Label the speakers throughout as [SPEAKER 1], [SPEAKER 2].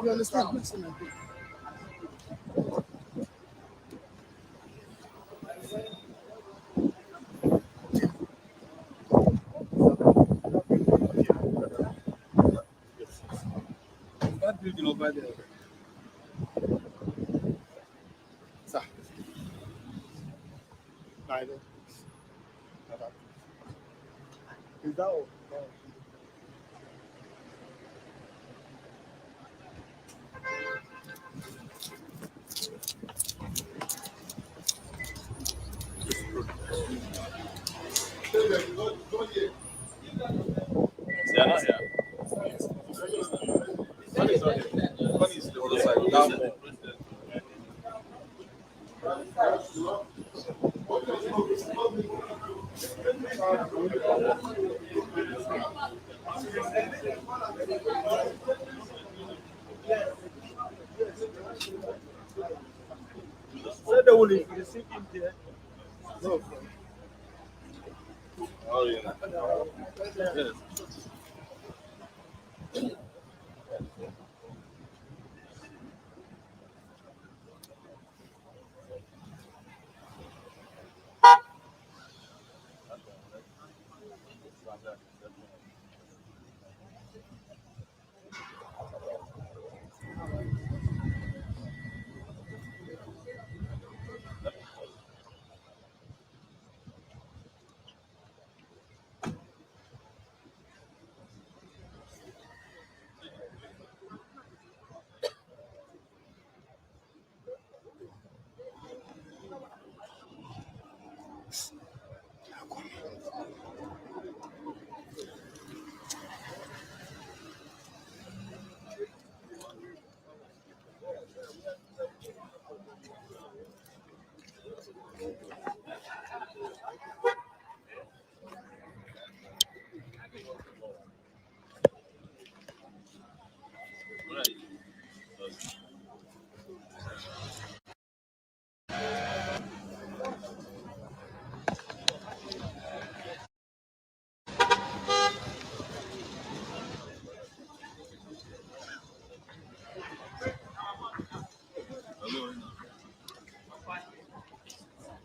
[SPEAKER 1] You understand? That building over there. Sir. I don't. Is that all?
[SPEAKER 2] They are not here. One is not here. One is the other side. Down there.
[SPEAKER 1] So they will receive him there. No.
[SPEAKER 2] Oh, yeah. Yes.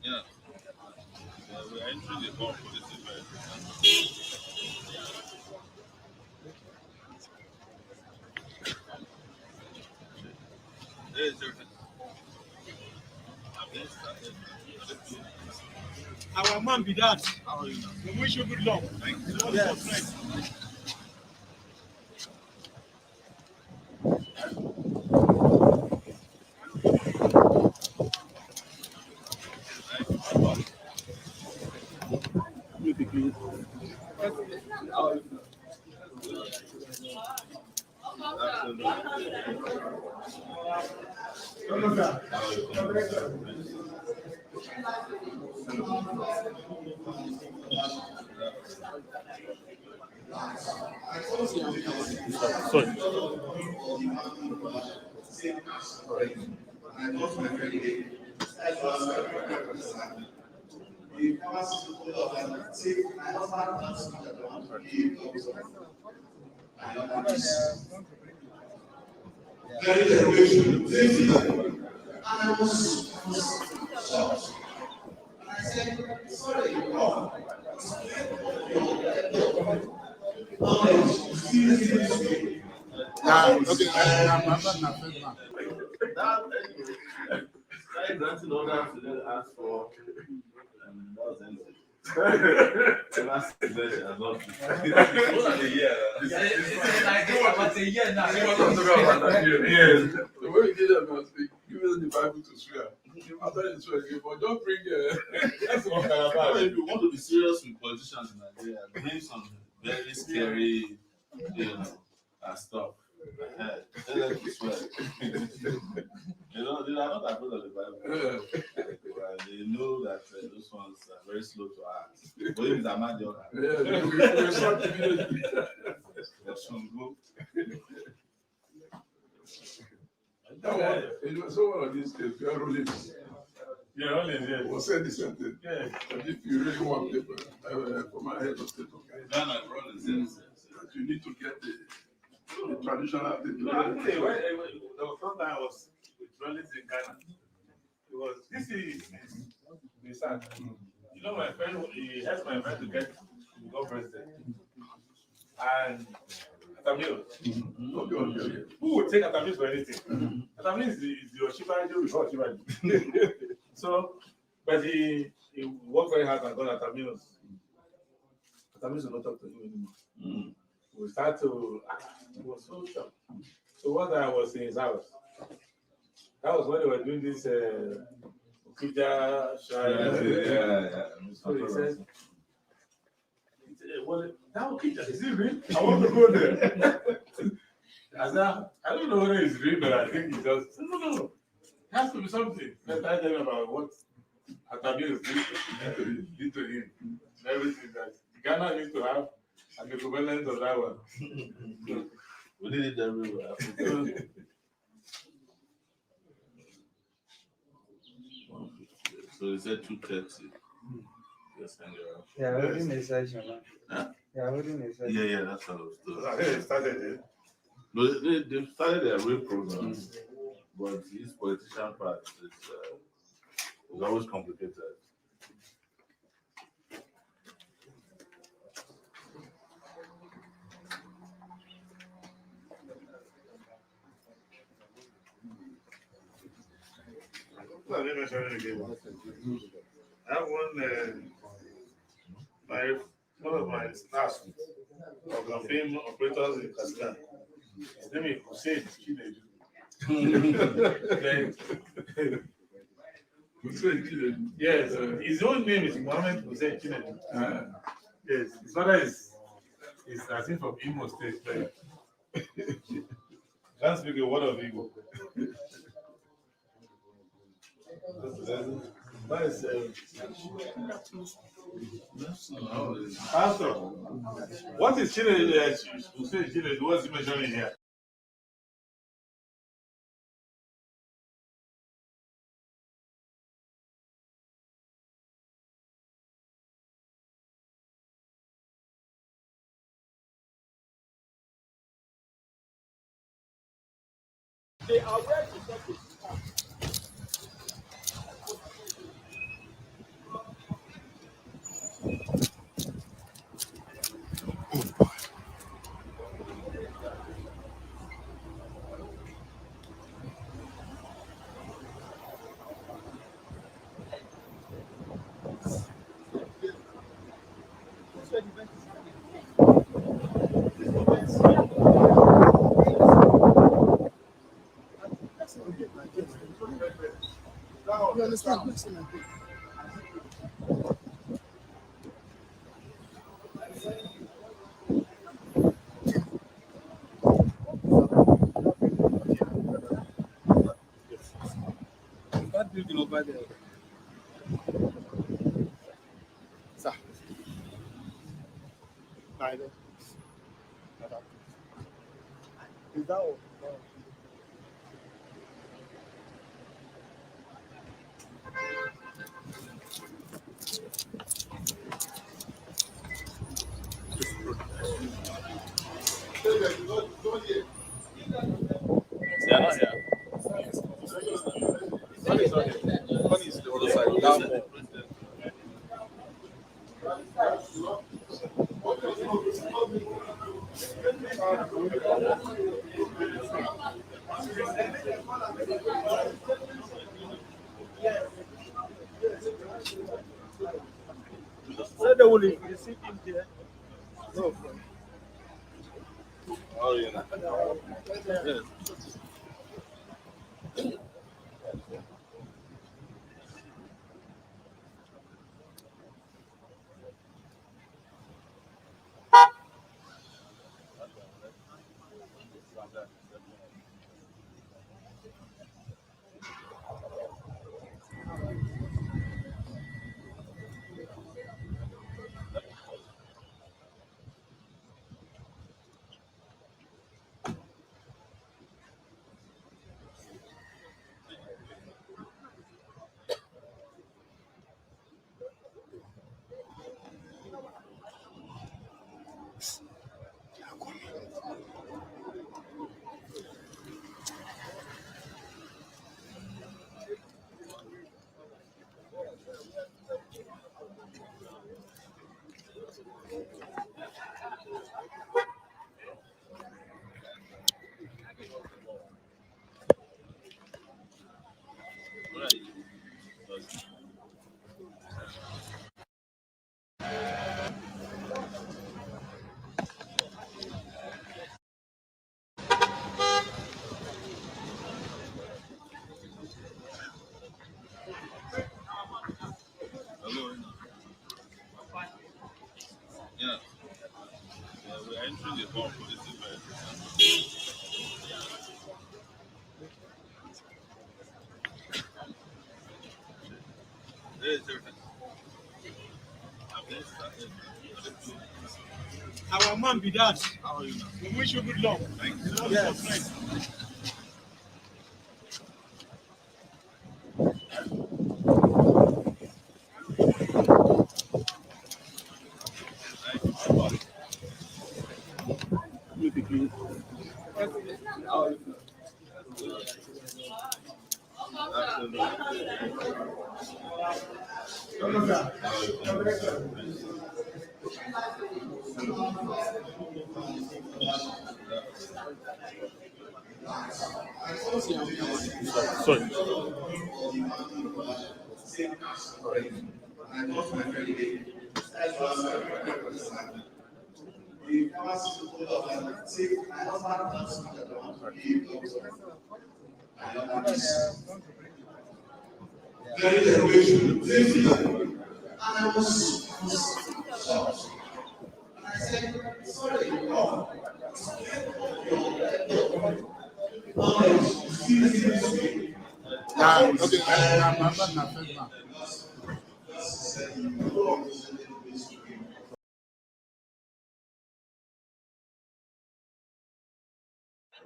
[SPEAKER 2] Yeah. We are entering the hall for this event. Hey, sir.
[SPEAKER 1] Our man be that.
[SPEAKER 2] How are you now?
[SPEAKER 1] We wish you good luck.
[SPEAKER 2] Thank you.
[SPEAKER 1] Yes.
[SPEAKER 2] Try granting orders to then ask for that was empty. Ever since then, she has not been. More than a year.
[SPEAKER 3] About a year now.
[SPEAKER 4] Yes. The way we did that was give us the Bible to swear. After the swear, but don't bring
[SPEAKER 2] If you want to be serious with politicians in Nigeria, bring some very scary, stuff ahead. Tell them to swear. They are not afraid of the Bible. They know that those ones are very slow to act. But if it's Ahmad Yoga,
[SPEAKER 4] we start immediately. So one of these days, we are rolling.
[SPEAKER 5] Yeah, only yes.
[SPEAKER 4] We'll say the same thing.
[SPEAKER 5] Yeah.
[SPEAKER 4] But if you really want paper, for my head of state, okay,
[SPEAKER 2] Ghana, brother, yes.
[SPEAKER 4] that you need to get the traditional thing.
[SPEAKER 5] No, actually, the first time I was with relatives in Ghana, it was this is the sad. You know, my friend, he helped my friend to become president. And Atamil,
[SPEAKER 4] Okay.
[SPEAKER 5] who would take Atamil for anything? Atamil is the Oshibajo before Oshibajo. So, but he worked very hard and got Atamil. Atamil will not talk to him anymore. We start to, it was so shocked. So one time I was in his house. That was when they were doing this Okija Shire.
[SPEAKER 2] Yeah.
[SPEAKER 5] So he said, well, that Okija, is it real? I want to go there. I said, I don't know whether it's real, but I think it's just, no. It has to be something. Let's tell them about what Atabi is did to him. Everything that Ghana needs to have and the equivalent of that one.
[SPEAKER 2] We need it everywhere. So they said 2:30. Just hang around.
[SPEAKER 6] Yeah, holding a session.
[SPEAKER 2] Huh?
[SPEAKER 6] Yeah, holding a session.
[SPEAKER 2] Yeah, that's how it was.
[SPEAKER 5] I think it started there.
[SPEAKER 2] But they started their real program, but this politician part is always complicated.
[SPEAKER 5] I didn't mention it again. I have one of my staff of the film operators in Kazakhstan. His name is Hussein Chinedu. Yes, his own name is Mohammed Hussein Chinedu. Yes, his father is I think from Imo State. Can't speak a word of Igbo. That is Pastor. What is Chinedu? What's he mentioning here?
[SPEAKER 1] They are where to talk to. You understand? That building over there. Sir. Neither. Is that all?
[SPEAKER 2] They are not here.
[SPEAKER 1] One is the other side. Down more. So they will receive him there. No.
[SPEAKER 2] Oh, yeah.
[SPEAKER 1] Yes.
[SPEAKER 2] Hello. Yeah. We're entering the hall for this event. Hey, sir.
[SPEAKER 1] Our man be that.
[SPEAKER 2] How are you now?
[SPEAKER 1] We wish you good luck.
[SPEAKER 2] Thank you.
[SPEAKER 1] Yes.
[SPEAKER 5] Sorry.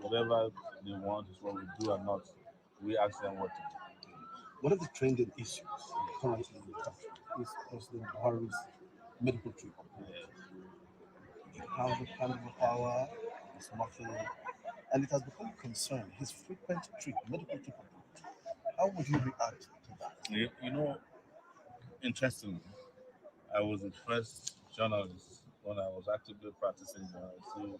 [SPEAKER 2] Whatever they want is what we do and not we ask them what to do.
[SPEAKER 7] One of the trending issues currently in the country is President Buhari's medical treatment. He has the kind of power, his muscle, and it has become a concern. His frequent medical treatment. How would you react to that?
[SPEAKER 2] You know, interestingly, I was the first journalist when I was actively practicing journalism to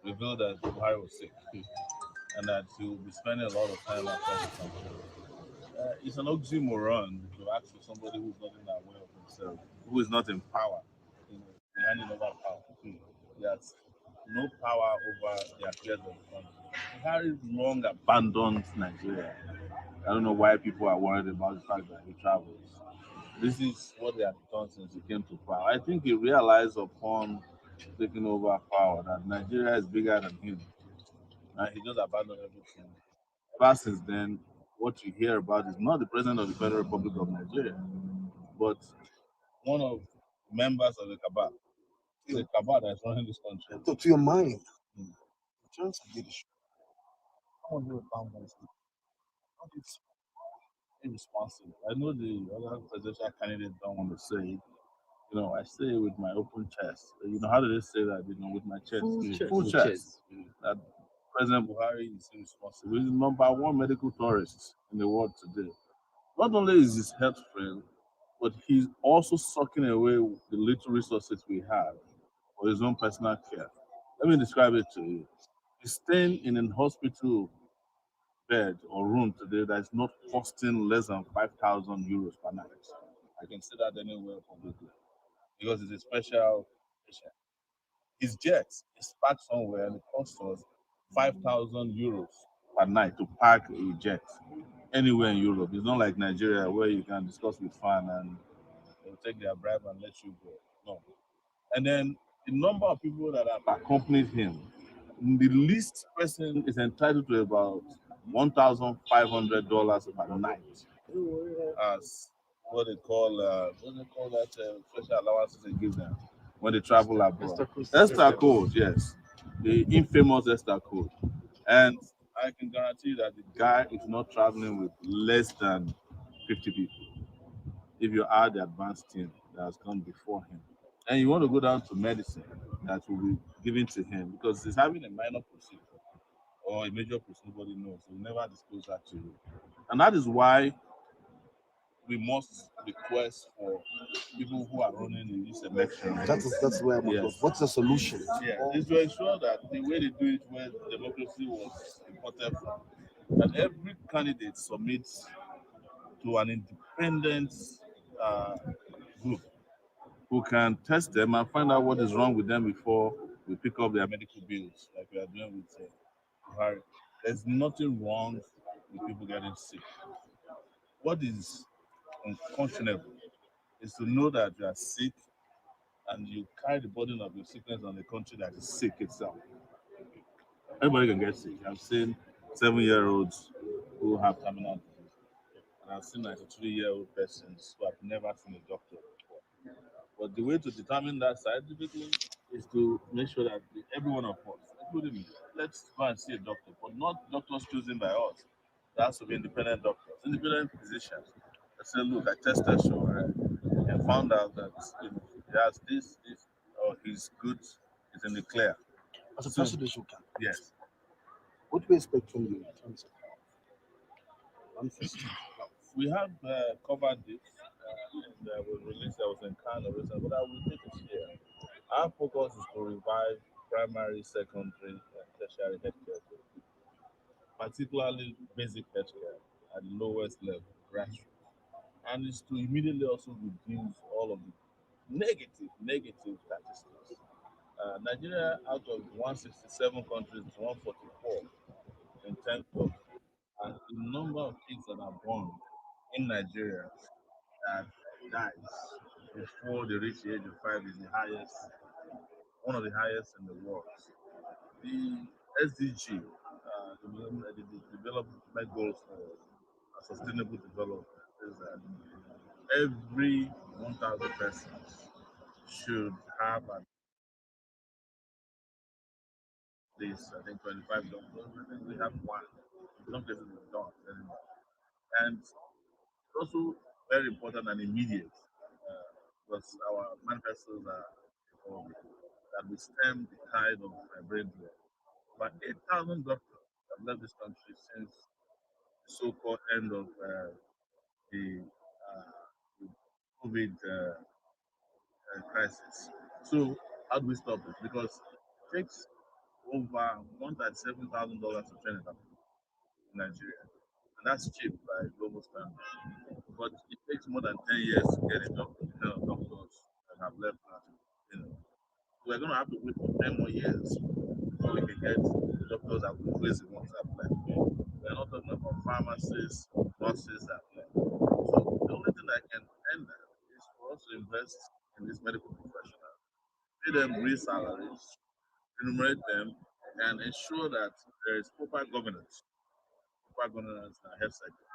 [SPEAKER 2] reveal that Buhari was sick and that he will be spending a lot of time after the campaign. It's an oxymoron to ask for somebody who's not in that way of himself, who is not in power, handing over power. He has no power over the affairs of the country. Buhari long abandoned Nigeria. I don't know why people are worried about the fact that he travels. This is what they have done since he came to power. I think he realized upon taking over power that Nigeria is bigger than him. And he just abandoned everything. Ever since then, what you hear about is not the president of the Federal Republic of Nigeria, but one of the members of the cabal. The cabal that is running this country.
[SPEAKER 7] So, to your mind, in terms of leadership, how would you found that?
[SPEAKER 2] How do you irresponsible? I know the other presidential candidates don't want to say it. I say it with my open chest. How do they say that? With my chest. Full chest. That President Buhari is irresponsible. He's the number one medical tourist in the world today. Not only is his health frail, but he's also sucking away the little resources we have for his own personal care. Let me describe it to you. He's staying in a hospital bed or room today that is not costing less than 5,000 euros per night. I can say that anywhere publicly because it's a special patient. His jet is parked somewhere and it costs us 5,000 euros per night to park a jet anywhere in Europe. It's not like Nigeria where you can discuss with fan and they'll take their bribe and let you go. No. And then the number of people that have accompanied him, the least person is entitled to about $1,500 per night as what they call that special allowances they give them when they travel abroad. Esther code, yes, the infamous Esther code, and I can guarantee that the guy is not traveling with less than 50 people. If you add the advanced team that has come before him, and you want to go down to medicine that will be given to him because he's having a minor procedure or a major procedure, nobody knows. We'll never disclose that to you. And that is why we must request for people who are running in this election.
[SPEAKER 7] That's where I'm
[SPEAKER 2] Yes.
[SPEAKER 7] What's the solution?
[SPEAKER 2] Yeah, is to ensure that the way they do it where democracy was imported from, that every candidate submits to an independent group who can test them and find out what is wrong with them before we pick up their medical bills, like we are doing with Buhari. There's nothing wrong with people getting sick. What is unconscionable is to know that you are sick and you carry the burden of your sickness on the country that is sick itself. Everybody can get sick. I've seen 7-year-olds who have terminal disease, and I've seen 93-year-old persons who have never seen a doctor before. But the way to determine that scientifically is to make sure that every one of us, including me, let's go and see a doctor, but not doctors chosen by us. There has to be independent doctors, independent physicians. That say, look, I tested Sowore and found out that he has this, or he's good, he's in the clear.
[SPEAKER 7] As a
[SPEAKER 2] So,
[SPEAKER 7] presidential candidate,
[SPEAKER 2] yes.
[SPEAKER 7] what do we expect from you in terms of manifesting health?
[SPEAKER 2] We have covered it, and we released. I was in Kano recently, but I will take it here. Our focus is to revive primary, secondary, and tertiary healthcare, particularly basic healthcare at the lowest level, grassroots, and it's to immediately also reduce all of the negative statistics. Nigeria, out of 167 countries, is 144 in terms of the number of kids that are born in Nigeria that dies before they reach the age of 5 is the highest, one of the highest in the world. The SDG, the development goals for sustainable development, is that every 1,000 persons should have at least, I think, 25 doctors. I think we have one. In some cases, we don't anymore. And it's also very important and immediate because our manifestos are that we stem the tide of brain drain. About 8,000 doctors have left this country since the so-called end of the, the COVID crisis. So how do we stop this? Because it takes over $137,000 to train a doctor in Nigeria, and that's cheap by global standards. But it takes more than 10 years to get a doctor, the kind of doctors that have left us. We're going to have to wait for 10 more years before we can get the doctors that will replace the ones that have left. We're not talking about pharmacists, nurses that have left. So the only thing that can end that is for us to invest in these medical professionals, pay them real salaries, remunerate them, and ensure that there is proper governance in our health sector.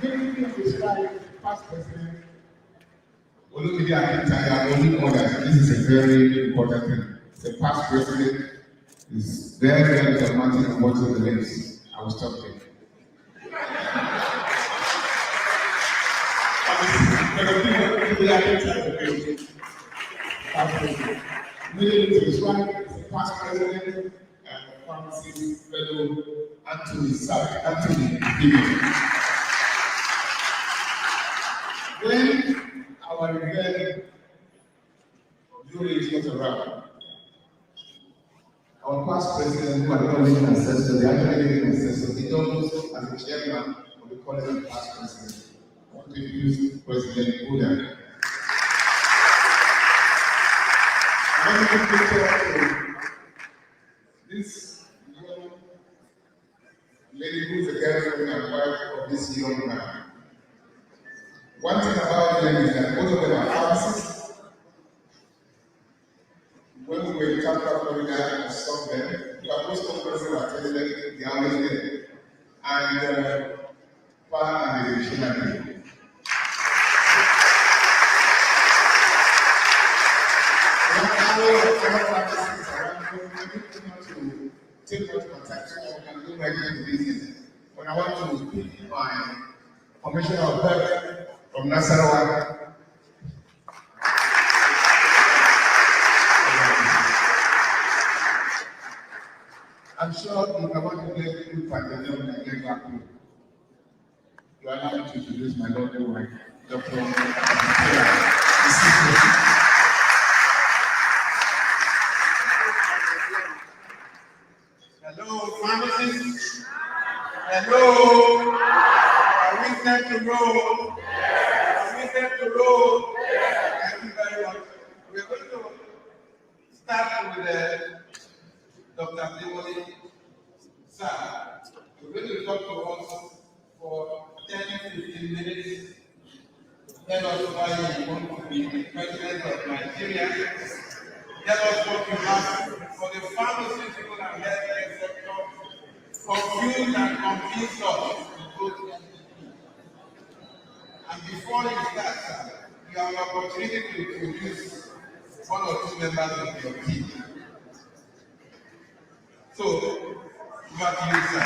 [SPEAKER 8] Many people describe past president Olumide Akintaye only order. This is a very important thing. The past president is very dramatic and watching the lips. I will stop there. Many people describe the past president and pharmacist fellow Anthony David. When our revered jury was around, our past president, who had not been ancestor, the actually been ancestor, he told us as a chairman of the college of past president. I want to introduce President Buda. I want to picture this young lady who is the girlfriend and wife of this young man. One thing about them is that both of them are pharmacists. When we were in Tampa, Florida, I saw them. But most conferences were attended, they are always there. And Pan and the missionary. To take much my time, so I can go right into business. When I want to pick my commissioner of health from Nasarawa. I'm sure if I want to get good pandemic when I get back home, you allow me to introduce my lovely wife, Dr. to roll? Are we set to roll? Thank you very much. We're going to start with Dr. Timothy. Sir, we're going to talk to us for 10-15 minutes. Tell us why you want to be the president of Nigeria. Tell us what you have for the pharmaceutical and healthcare sector. Confuse and convince us to vote NPP. And before you start, sir, you have an opportunity to introduce one or two members of your team. So, over to you, sir.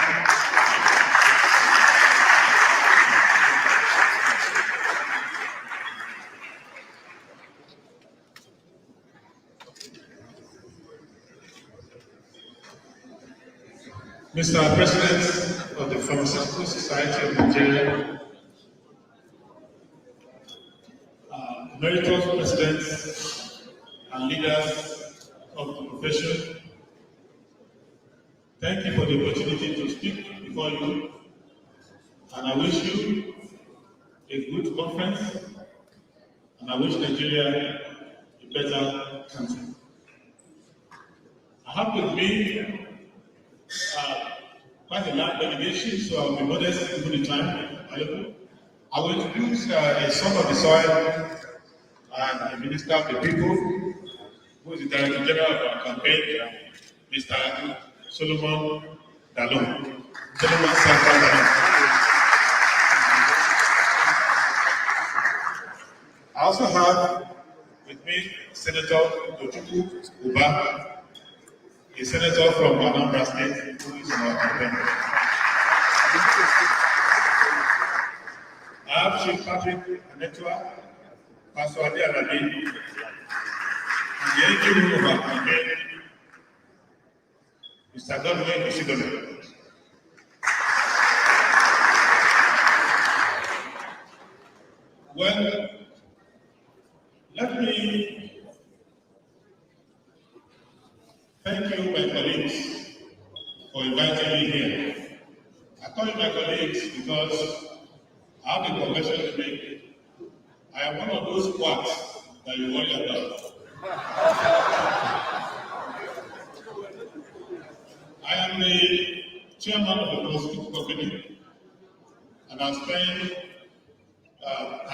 [SPEAKER 5] Mr. President of the Pharmaceutical Society of Nigeria, emeritus presidents and leaders of the profession, thank you for the opportunity to speak before you, and I wish you a good conference, and I wish Nigeria a better country. I have with me quite a large delegation, so I'll be modest given the time available. I will introduce a son of the soil and a minister of the people, who is the Director General of our campaign, Mr. Solomon Dalon. Solomon Sanford Dalon. I also have with me Senator Ojuku Uba, a senator from Anambra State, who is in our campaign. I have Chief Patrick Anetua, Pastor Adi Alabi, and the NGO of our campaign, Mr. Godwin Osidole. Well, let me thank you, my colleagues, for inviting me here. I call you my colleagues because I have a confession to make. I am one of those quacks that you worry about. I am the chairman of the Pharmaceutical company, and I've spent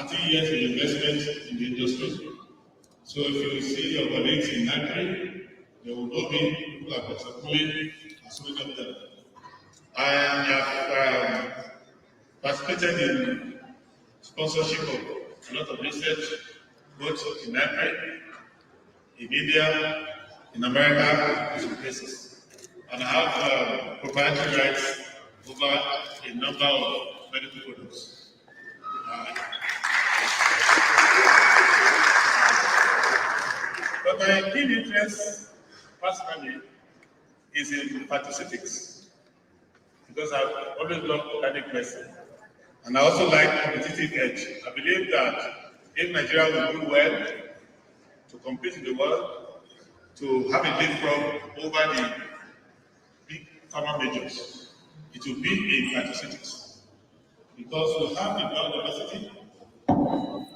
[SPEAKER 5] 13 years in investment in the industry. So if you see your colleagues in Nigeria, they will know me, people like Dr. Kule, and so many of them. I have participated in sponsorship of a lot of research, both in Nigeria, in India, in America, and some places. And I have proprietary rights over a number of medical products. But my key interest, personally, is in pharmaceutics, because I've always loved organic medicine. And I also like competitive edge. I believe that if Nigeria will do well to compete in the world, to have a leapfrog over the big pharma majors, it will be in pharmaceutics. Because we have the biodiversity,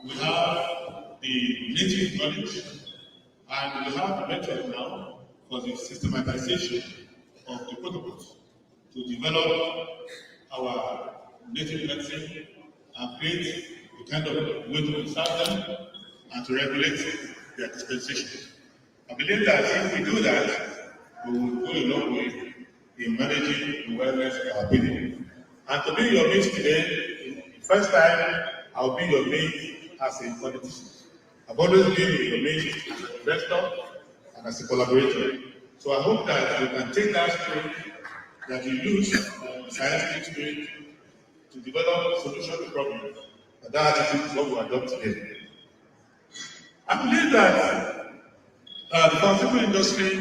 [SPEAKER 5] we have the native knowledge, and we have the method now for the systematization of the protocols to develop our native medicine and create the kind of way to preserve them and to regulate their dispensation. I believe that if we do that, we will go a long way in managing the wellness of our people. And to be your mate today, the first time I'll be your mate as a politician. I've always been your mate as an investor and as a collaborator. So I hope that you can take that spirit that you use, the scientific spirit, to develop solutions to problems. And that attitude is what we adopt today. I believe that the pharmaceutical industry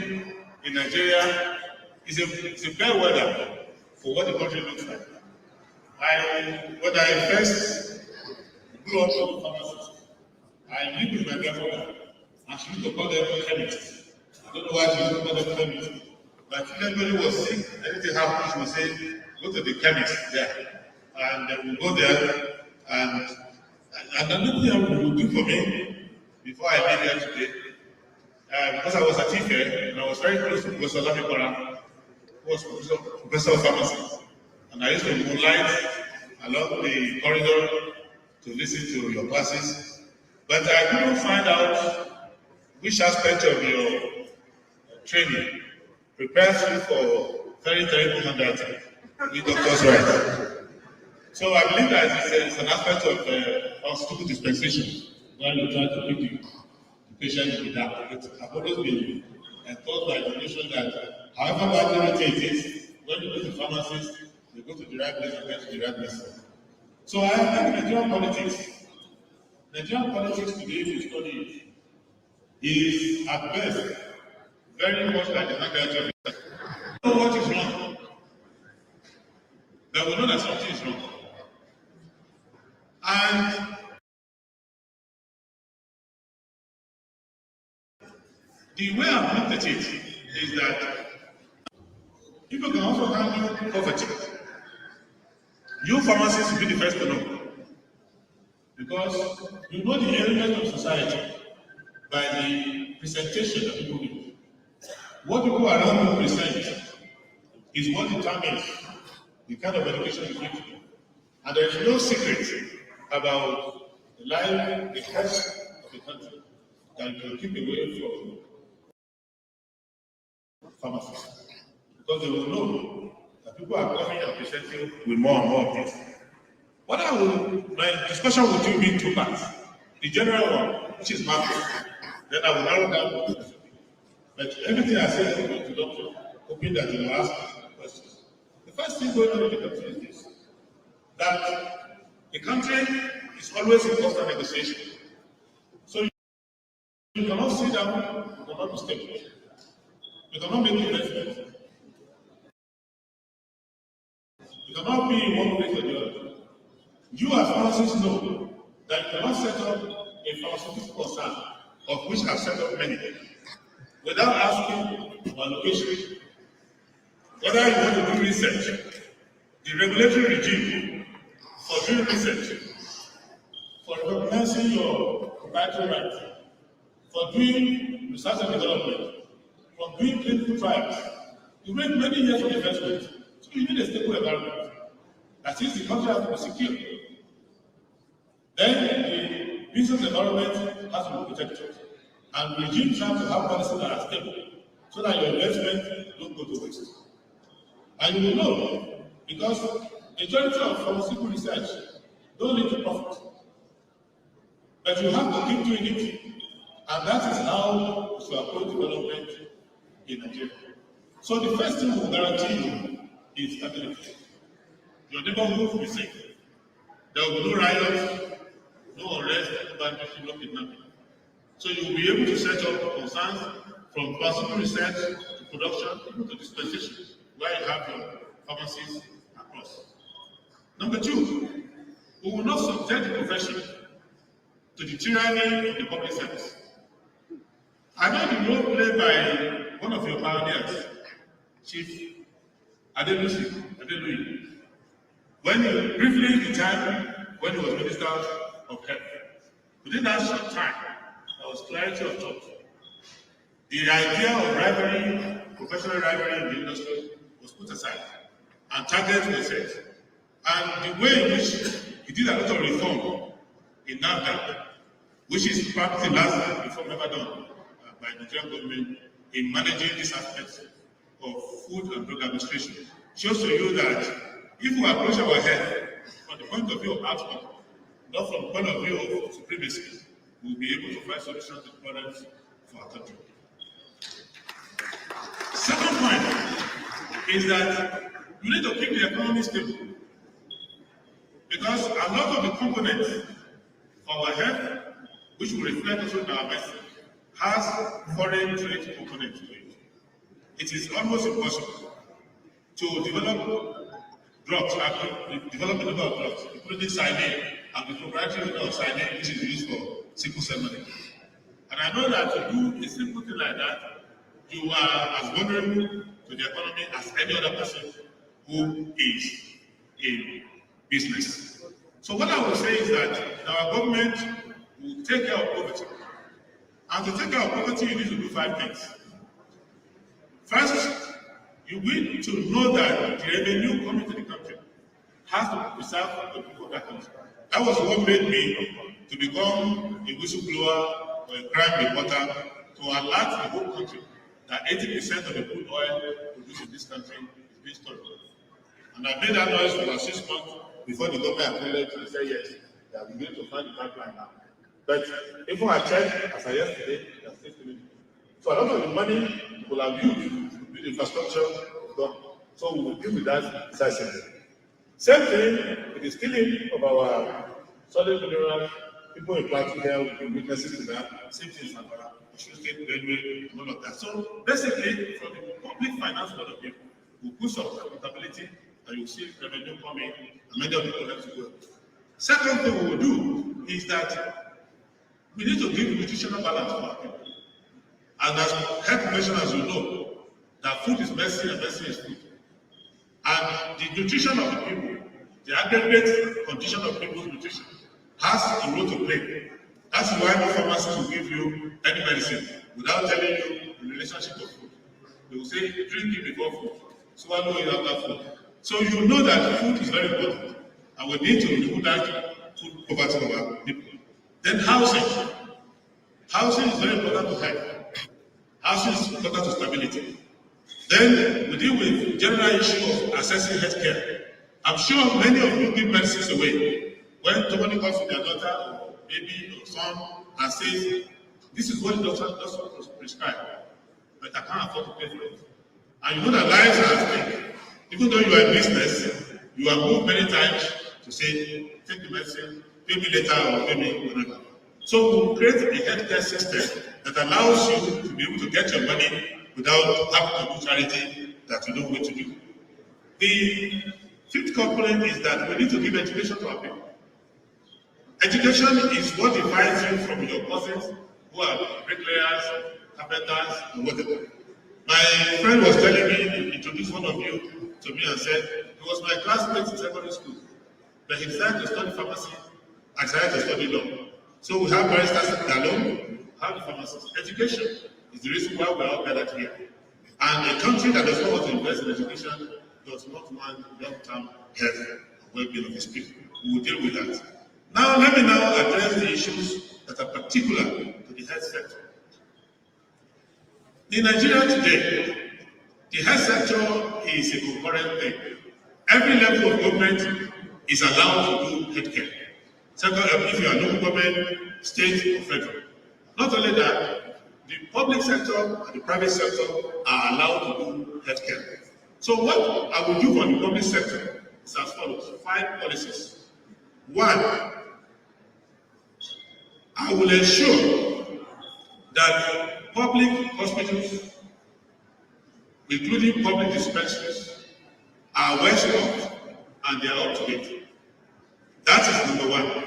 [SPEAKER 5] in Nigeria is a bellwether for what the country looks like. When I first grew up in pharmacy, I lived with my grandmother, and she used to call them chemists. I don't know why she used to call them chemists, but if anybody was sick, anything happened, she would say, go to the chemist there. And then we go there
[SPEAKER 9] And another thing I would do for me before I leave here today, because I was at IFE and I was very close to Professor Lamikora, who was professor of pharmacy. And I used to moonlight along the corridor to listen to your classes. But I couldn't find out which aspect of your training prepares you for very terrible handwriting with doctor's right. So I believe that it's an aspect of pharmaceutical dispensation where you try to keep the patient without. I've always been taught by the notion that however badly it is, when you go to pharmacists, they go to the right place and get to the right medicine. So I think Nigerian politics today, if you study it, is at best very much like the agriculture. They know what is wrong. They will know that something is wrong. And the way I've looked at it is that people can also handle poverty. You pharmacists will be the first to know. Because you know the element of society by the presentation that people do. What people around you present is what determines the kind of education you give. And there is no secret about the life, the health of the country that you can keep away from pharmacists. Because they will know that people are coming and presenting with more and more of this. My discussion with you be two parts. The general one, which is macro, then I will narrow down to specific. But everything I said in the introduction, hoping that you will ask questions. The first thing going on in the country is this, that the country is always in constant negotiation. So you cannot sit down, you cannot be stable. You cannot make investments. You cannot be in one place or the other. You as pharmacists know that you cannot set up a pharmaceutical concern, of which I've set up many, without asking for allocation, whether you want to do research, the regulatory regime for doing research, for recognizing your proprietary rights, for doing research and development, for doing clinical trials. You make many years of investment, so you need a stable environment. That is, the country has to be secure. Then the business environment has to be protected. And regimes have to have policies that are stable so that your investment don't go to waste. And you will know, because the majority of pharmaceutical research don't lead to profit. But you have to keep doing it. And that is how to approach development in Nigeria. So the first thing we will guarantee you is stability. Your neighborhood will be safe. There will be no riots, no arrest, no banditry, no kidnapping. So you will be able to set up concerns from pharmaceutical research to production, even to dispensation, where you have your pharmacies across. Number two, we will not subject the profession to the tyranny of the public service. I know the role played by one of your pioneers, Chief Adeluyi, when he briefly retired when he was Minister of Health. Within that short time, there was clarity of thought. The idea of rivalry, professional rivalry in the industry was put aside, and targets were set. And the way in which he did a lot of reform in NAFDAC, which is perhaps the last reform ever done by the Nigerian government in managing these aspects of food and drug administration, shows to you that if we approach our health from the point of view of outcome, not from the point of view of supremacy, we'll be able to find solutions to problems for our country. Second point is that you need to keep the economy stable, because a lot of the components for our health, which will reflect also in our medicine, has foreign trade components to it. It is almost impossible to develop drugs, develop a number of drugs, including cyanide and the proprietary of cyanide, which is used for sickle cell management. And I know that to do a simple thing like that, you are as vulnerable to the economy as any other person who is in business. So what I would say is that our government will take care of poverty. And to take care of poverty, you need to do 5 things. First, you need to know that the revenue coming to the country has to be preserved for the people of that country. That was what made me to become a whistleblower or a crime reporter to alert the whole country that 80% of the crude oil produced in this country is being stolen. And I made that noise for about 6 months before the government acknowledged and said yes, they are beginning to find the pipeline now. But even I checked, as I yesterday, they are still stealing. So a lot of the money will have used to build infrastructure gone. So we will deal with that decisively. Same thing with the stealing of our solid minerals. People in Plateau here will be witnesses to that. Same thing in Sambara, State Railway, and all of that. So basically, from the public finance point of view, we put some accountability and you'll see revenue coming and many of the products will go. Second thing we will do is that we need to give nutritional balance to our people. And as health professionals, you know that food is medicine and medicine is food. And the nutrition of the people, the aggregate condition of people's nutrition, has a role to play. That's why no pharmacist will give you any medicine without telling you the relationship of food. They will say, drink it before food, swallow it after food. So you know that food is very important, and we need to remove that food poverty of our people. Then housing. Housing is very important to health. Housing is important to stability. Then we deal with general issue of accessing healthcare. I'm sure many of you give medicines away. When somebody comes to their daughter or baby or son and says, this is what the doctor prescribed, but I can't afford to pay for it. And you know that lives are at stake. Even though you are in business, you are moved many times to say, take the medicine, pay me later or pay me whatever. So we'll create a healthcare system that allows you to be able to get your money without having to do charity that you know what to do. The fifth component is that we need to give education to our people. Education is what divides you from your cousins who are bricklayers, carpenters, and whatever. My friend was telling me, he introduced one of you to me and said, he was my classmate in secondary school, but he decided to study pharmacy, I decided to study law. So we have baristas alone, we have the pharmacists. Education is the reason why we are all gathered here. And a country that does not want to invest in education does not want long-term health and well-being of its people. We will deal with that. Now, let me now address the issues that are particular to the health sector. In Nigeria today, the health sector is a concurrent thing. Every level of government is allowed to do healthcare. Second, if you are local government, state, or federal. Not only that, the public sector and the private sector are allowed to do healthcare. So what I will do for the public sector is as follows: 5 policies. 1, I will ensure that public hospitals, including public dispensaries, are well stocked and they are up to date. That is number 1.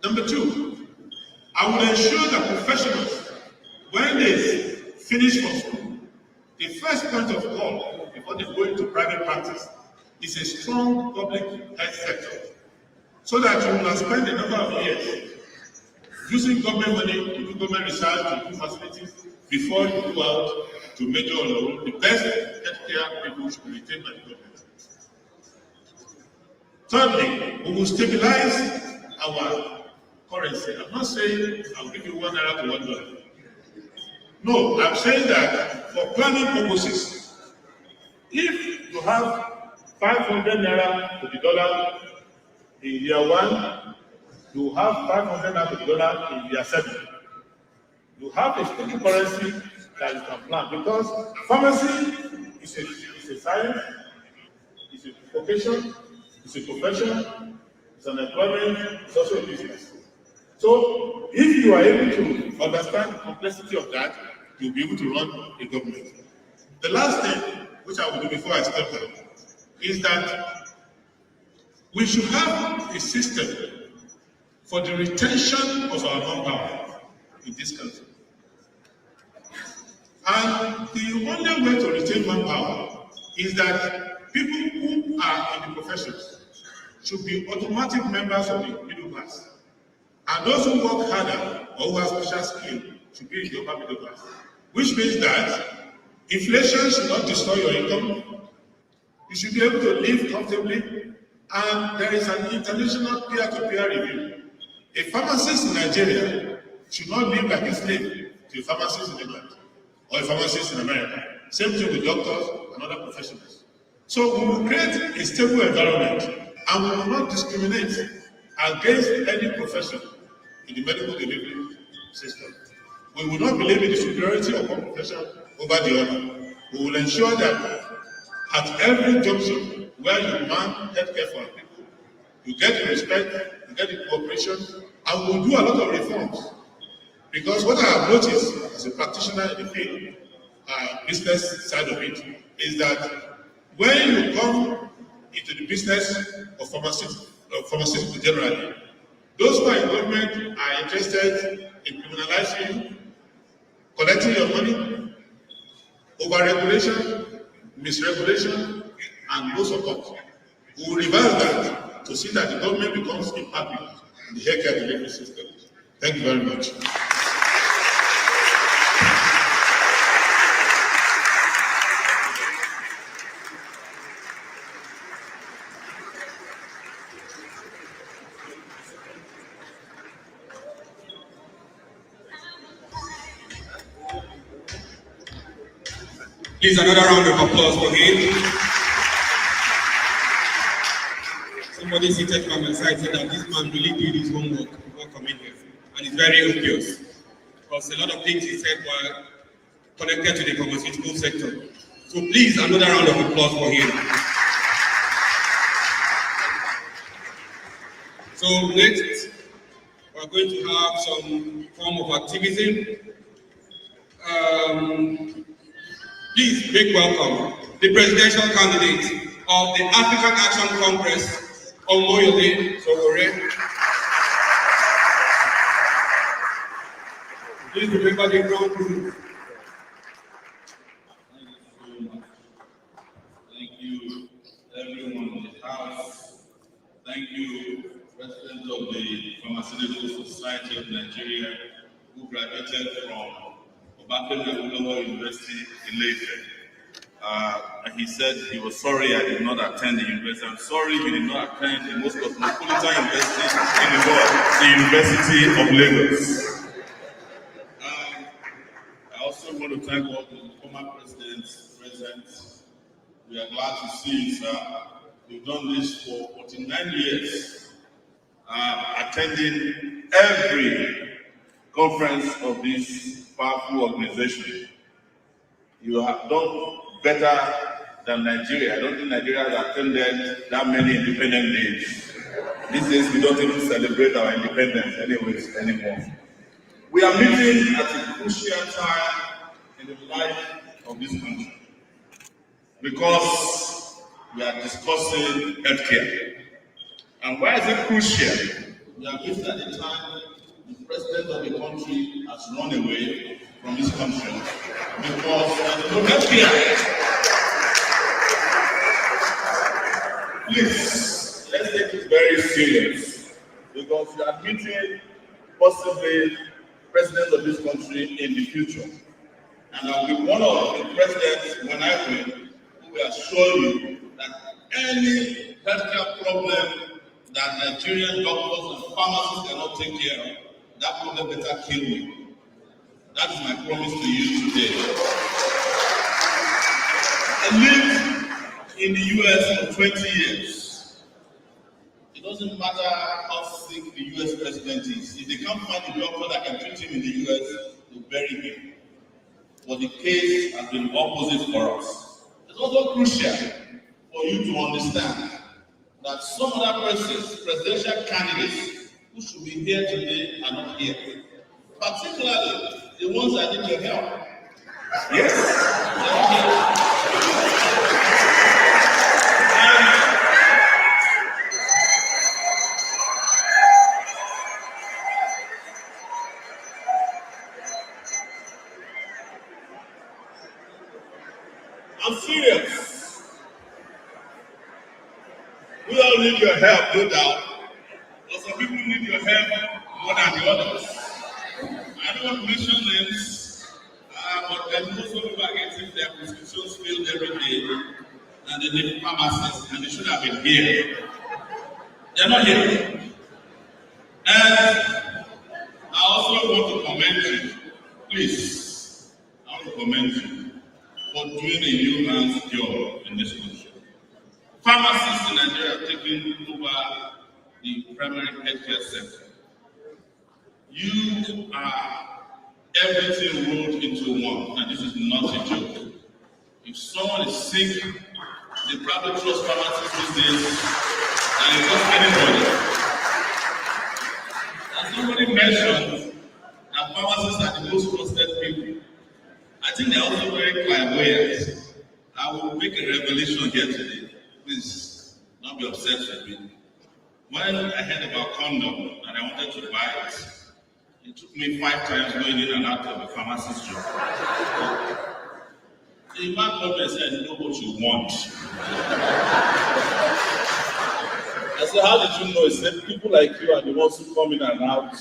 [SPEAKER 9] Number 2, I will ensure that professionals, when they finish from school, the first point of call before they go into private practice is a strong public health sector, so that you will spend a number of years using government money to do government research, to do facilities, before you go out to major on your own. The best healthcare people should be retained by the government. Thirdly, we will stabilize our currency. I'm not saying I'll give you $1 to $1. No, I'm saying that for planning purposes, if you have 500 naira to the dollar in year 1, you have 500 naira to the dollar in year 7. You have a sticky currency that you can plan, because pharmacy is a science, it's a vocation, it's a profession, it's an employment, it's also a business. So if you are able to understand the complexity of that, you'll be able to run a government. The last thing, which I will do before I step down, is that we should have a system for the retention of our manpower in this country. And the only way to retain manpower is that people who are in the professions should be automatic members of the middle class. And those who work harder or who have special skill should be in the upper middle class. Which means that inflation should not destroy your income. You should be able to live comfortably. And there is an international peer-to-peer review. A pharmacist in Nigeria should not live like a slave to a pharmacist in England or a pharmacist in America. Same thing with doctors and other professionals. So we will create a stable environment and we will not discriminate against any profession in the medical delivery system. We will not believe in the superiority of one profession over the other. We will ensure that at every junction where you man healthcare for people, you get the respect, you get the cooperation, and we will do a lot of reforms. Because what I have noticed as a practitioner in the field, business side of it, is that when you come into the business of pharmaceutical generally, those who are in government are interested in criminalizing you, collecting your money, over-regulation, misregulation, and no support. We will reverse that to see that the government becomes a partner in the healthcare delivery system. Thank you very much.
[SPEAKER 10] Please, another round of applause for him. Somebody seated by my side said that this man really did his homework before coming here. And it's very obvious. Because a lot of things he said were connected to the pharmaceutical sector. So please, another round of applause for him. So next, we're going to have some form of activism. Please make welcome the presidential candidate of the African Action Congress, Sowore. Please remember the ground rules.
[SPEAKER 2] Thank you, everyone in the House. Thank you, President of the Pharmaceutical Society of Nigeria, who graduated from Obafemi University in Ife. He said he was sorry I did not attend the university. I'm sorry you did not attend the most cosmopolitan university in the world, the University of Lagos. I also want to thank all the former presidents present. We are glad to see you, sir. We've done this for 49 years, attending every conference of this powerful organization. You have done better than Nigeria. I don't think Nigeria has attended that many independent days. These days, we don't even celebrate our independence anymore. We are meeting at a crucial time in the life of this country because we are discussing healthcare. And why is it crucial? We are meeting at a time the president of the country has run away from this country because there's no healthcare. Please, let's take it very serious because we are meeting possibly president of this country in the future. And I'll be one of the presidents when I win who will assure you that any healthcare problem that Nigerian doctors and pharmacists cannot take care of, that problem better kill me. That is my promise to you today. I lived in the US for 20 years. It doesn't matter how sick the US president is. If they can't find a doctor that can treat him in the US, they'll bury him. But the case has been opposite for us. It's also crucial for you to understand that some other persons, presidential candidates, who should be here today are not here. Particularly the ones that need your help. Yes, they're here. I'm serious. We all
[SPEAKER 9] don't need your help, no doubt. But some people need your help more than the others. I don't want to mention names, but then most of people are getting their prescriptions filled every day, and they need pharmacists, and they should have been here. They're not here. And I also want to commend you. Please, I want to commend you for doing a new man's job in this country. Pharmacists in Nigeria are taking over the primary healthcare sector. You are everything rolled into one, and this is not a joke. If someone is sick, they probably trust pharmacists these days, and they trust anybody. As somebody mentioned, that pharmacists are the most trusted people. I think they're also very clairvoyant. I will make a revelation here today. Please, don't be upset with me. When I heard about condom and I wanted to buy it, it took me 5 times going in and out of the pharmacist's job. The man called me and said, "I know what you want." I said, "How did you know?" He said, "People like you are the ones who come in and out."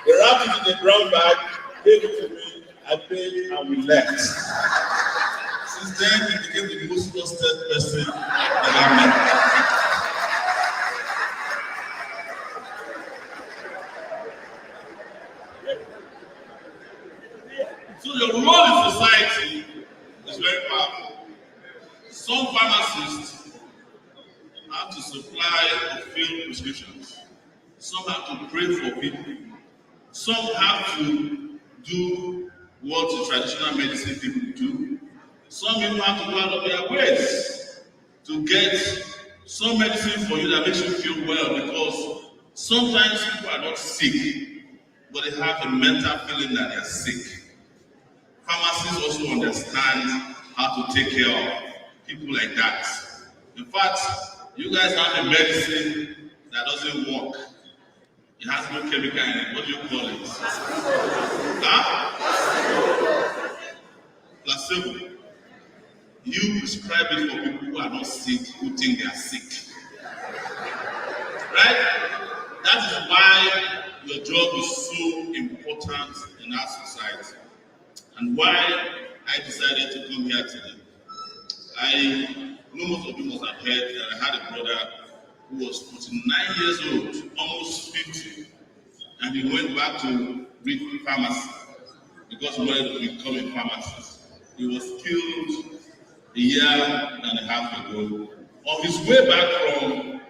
[SPEAKER 9] They wrapped it in a brown bag, gave it to me, I paid, and we left. Since then, he became the most trusted person that I met. So your role in society is very powerful. Some pharmacists have to supply or fill prescriptions. Some have to pray for people. Some have to do what the traditional medicine people do. Some even have to go out of their ways to get some medicine for you that makes you feel well, because sometimes people are not sick, but they have a mental feeling that they are sick. Pharmacists also understand how to take care of people like that. In fact, you guys have a medicine that doesn't work. It has no chemical in it. What do you call it? Huh? Placebo. You prescribe it for people who are not sick, who think they are sick. Right? That is why your job is so important in our society. And why I decided to come here today. I know most of you must have heard that I had a brother who was 49 years old, almost 50, and he went back to read pharmacy because he wanted to become a pharmacist. He was killed a year and a half ago. On his way back from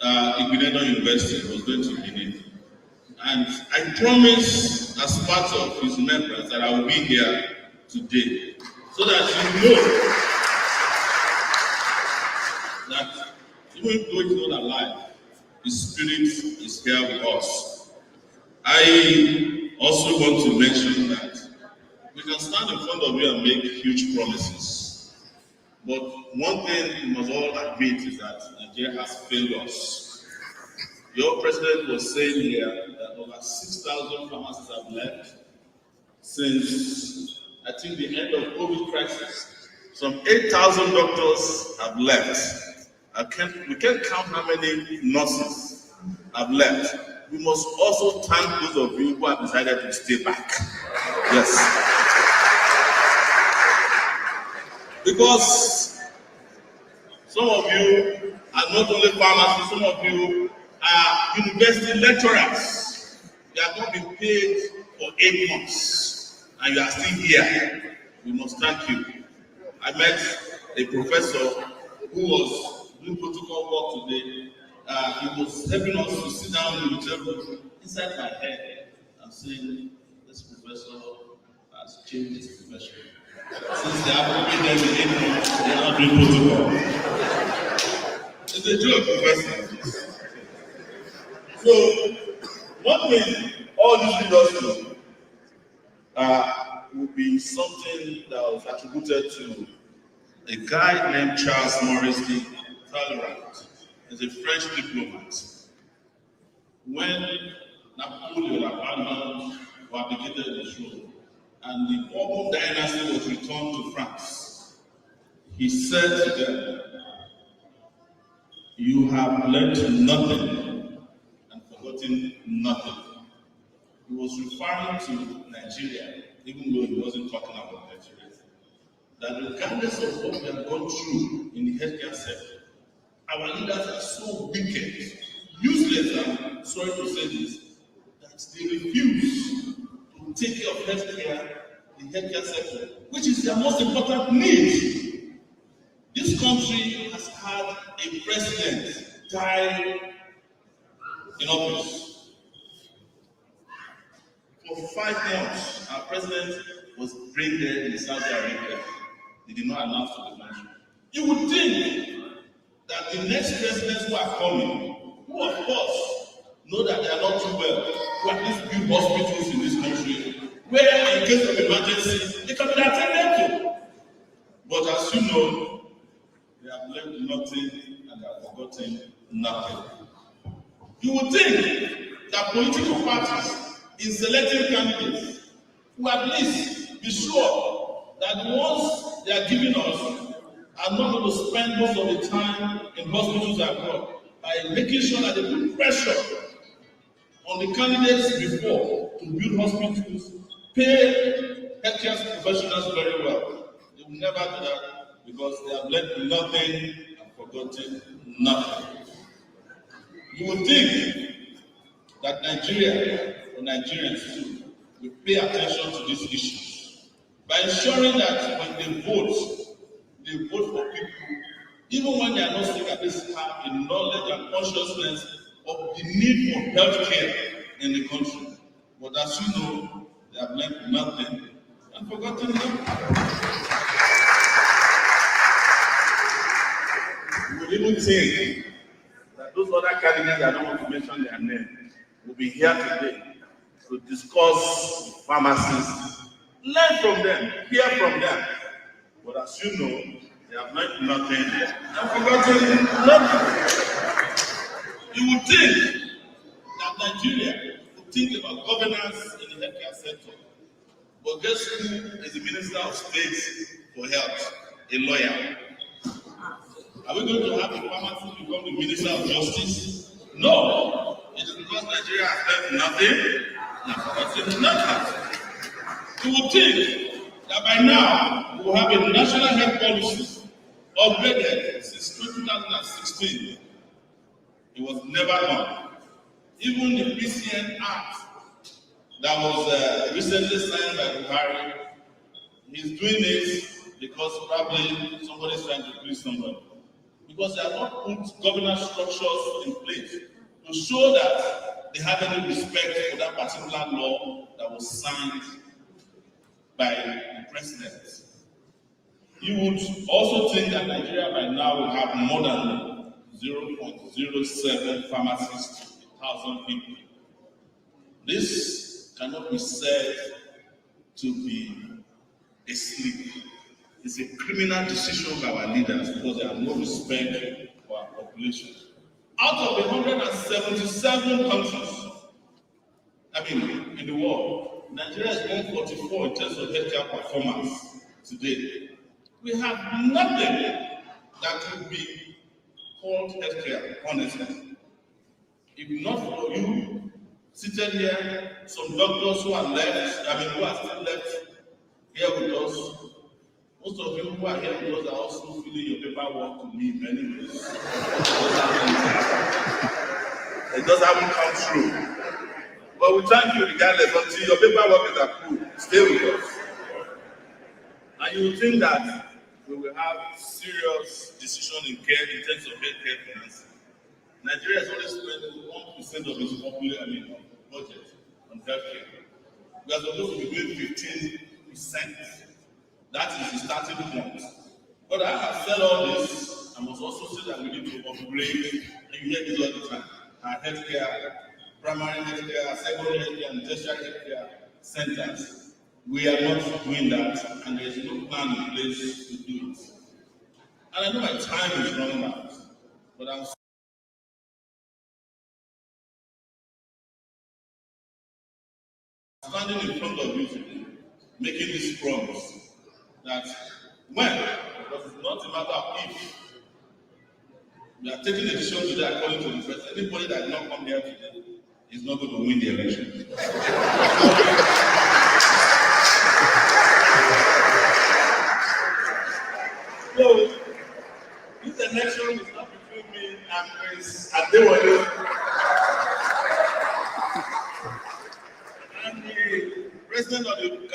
[SPEAKER 9] Igbinedon University, he was going to Benin. And I promise, as part of his members, that I will be here today, so that you know that even though he's not alive, his spirit is here with us. I also want to mention that we can stand in front of you and make huge promises, but one thing we must all admit is that Nigeria has failed us. Your president was saying here that over 6,000 pharmacists have left since, I think, the end of COVID crisis. Some 8,000 doctors have left. We can't count how many nurses have left. We must also thank those of you who have decided to stay back. Yes. Because some of you are not only pharmacists, some of you are university lecturers. You have not been paid for 8 months, and you are still here. We must thank you. I met a professor who was doing protocol work today. He was helping us to sit down with the table inside my head and saying, "This professor has changed his profession. Since they have paid them in 8 months, they are not doing protocol." It's a joke, professor. So, one thing all these leaders do would be something that was attributed to a guy named Charles Maurice de Talleyrand. He's a French diplomat. When Napoleon abandoned or abdicated the throne, and the Bourbon dynasty was returned to France, he said to them You have learned nothing and forgotten nothing. He was referring to Nigeria, even though he wasn't talking about Nigeria. That regardless of what we have gone through in the healthcare sector, our leaders are so wicked, useless, I'm sorry to say this, that they refuse to take care of healthcare, the healthcare sector, which is their most important need. This country has had a president die in office. For 5 months, our president was brain dead in Saudi Arabia. They did not announce to the country. You would think that the next presidents who are coming, who of course know that they are not too well, who at least build hospitals in this country, where in case of emergency, they can be attended to. But as you know, they have learned nothing and have forgotten nothing. You would think that political parties, in selecting candidates, will at least be sure that the ones they are giving us are not going to spend most of the time in hospitals abroad by making sure that they put pressure on the candidates before to build hospitals, pay healthcare professionals very well. They will never do that because they have learned nothing and forgotten nothing. You would think that Nigeria, or Nigerians too, will pay attention to these issues by ensuring that when they vote for people, even when they are not sick, at least have a knowledge and consciousness of the need for health care in the country. But as you know, they have learned nothing and forgotten nothing. You would even think that those other candidates, I don't want to mention their name, will be here today to discuss pharmacists. Learn from them, hear from them. But as you know, they have learned nothing and forgotten nothing. You would think that Nigeria would think about governance in the healthcare sector. But guess who is the Minister of State for Health? A lawyer. Are we going to have a pharmacist become the Minister of Justice? No. It is because Nigeria has learned nothing and forgotten nothing. You would think that by now we will have a national health policy upgraded since 2016. It was never done. Even the PCN Act that was recently signed by Buhari, he's doing it because probably somebody is trying to please somebody. Because they have not put governance structures in place to show that they have any respect for that particular law that was signed by the president. You would also think that Nigeria by now will have more than 0.07 pharmacists to 1,000 people. This cannot be said to be a slip. It's a criminal decision by our leaders because they have no respect for our population. Out of the 177 countries, in the world, Nigeria is ranked 44 in terms of healthcare performance today. We have nothing that could be called healthcare, honestly. If not for you, seated here, some doctors who are left, who are still left here with us, most of you who are here with us are also filling your paperwork to leave anyways. It doesn't come true. But we thank you regardless until your paperwork is approved. Stay with us. And you will think that we will have serious decision in care in terms of healthcare finance. Nigeria is only spending 1% of its budget on healthcare. We are supposed to be doing 15%. That is the starting point. But I have said all this, I must also say that we need to upgrade, and you hear this all the time, our healthcare, primary healthcare, secondary healthcare, and tertiary healthcare centers. We are not doing that, and there is no plan in place to do it. And I know my time is running out, but I'm standing in front of you today, making this promise that when, because it's not a matter of if, We are taking a decision today according to the president. Anybody that did not come here today is not going to win the election. So, this election is not between me and Prince Adewale. And the president of the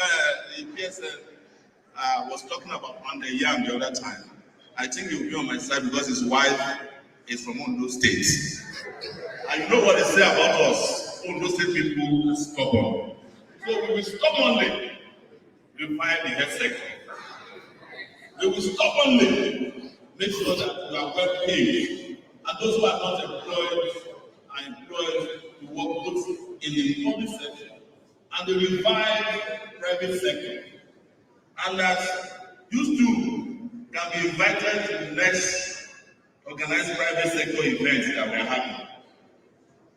[SPEAKER 9] PSN was talking about Monday Yam the other time. I think he will be on my side because his wife is from Ondo State. And you know what they say about us, Ondo State people are stubborn. So we will stubbornly revive the health sector. We will stubbornly make sure that we are well paid. And those who are not employed are employed to work both in the public sector and the revived private sector. And that you too can be invited to the next organized private sector event that we're having.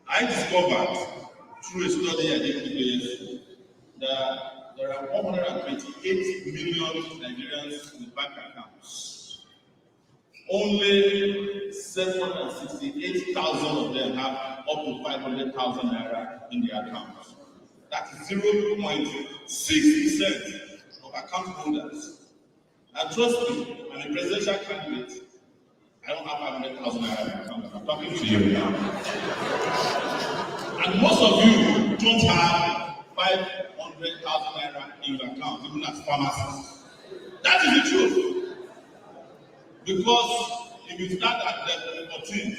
[SPEAKER 9] I discovered through a study I did 2 years that there are 128 million Nigerians with bank accounts. Only 768,000 of them have up to 500,000 naira in their accounts. That is 0.6% of account holders. And trust me, I'm a presidential candidate. I don't have 500,000 naira in my account. I'm talking to you now. And most of you don't have 500,000 naira in your account, even as pharmacists. That is the truth. Because if you start at level 14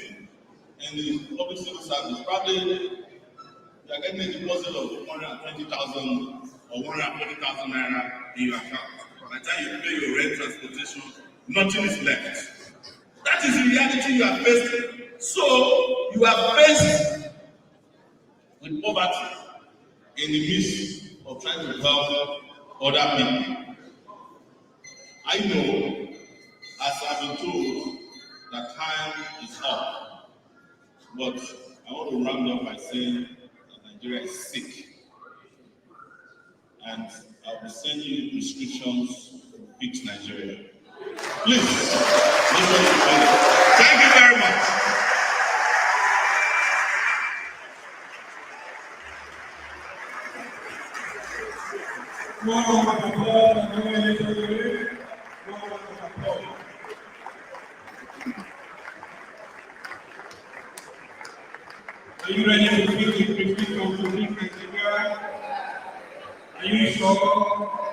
[SPEAKER 9] in the public civil service, probably you are getting a deposit of 120,000 or 140,000 naira in your account. By the time you pay your rent, transportation, nothing is left. That is the reality you are facing. So you are faced with poverty in the midst of trying to help other people. I know, as I've been told, that time is up. But I want to round up by saying that Nigeria is sick. And I'll be sending you prescriptions to fix Nigeria. Please, listen to me. Thank you very much.
[SPEAKER 10] Are you ready to feel the prescription to fix Nigeria? Are you sure?